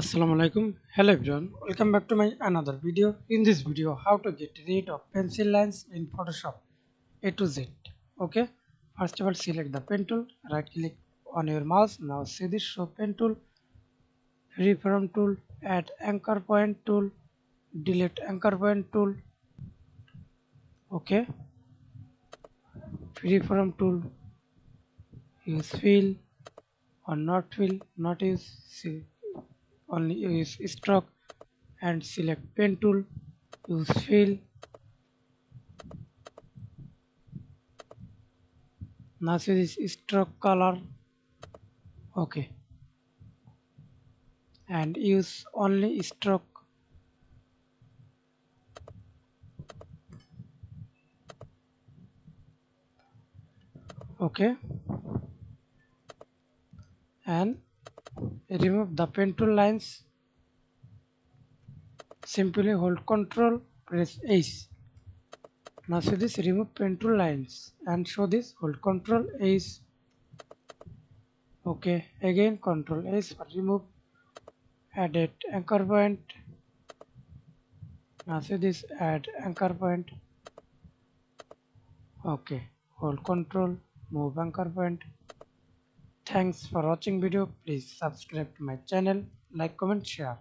Assalamualaikum. Hello everyone. Welcome back to my another video. In this video, how to get rid of pencil lines in Photoshop A to Z. Okay. First of all, select the pen tool. Right click on your mouse. Now see this show pen tool, freeform tool, add anchor point tool, delete anchor point tool. Okay. Freeform tool, use fill or not fill, not use, only use stroke, and select pen tool, use fill. Now see this stroke color. Okay, and use only stroke. Okay, and remove the pen tool lines. Simply hold Ctrl, press H. Now see this remove pen tool lines and show this, hold Ctrl H. Okay, again Ctrl H for remove, add anchor point. Now see this, add anchor point. Okay, hold Ctrl, move anchor point. Thanks for watching video. Please subscribe to my channel, like, comment, share.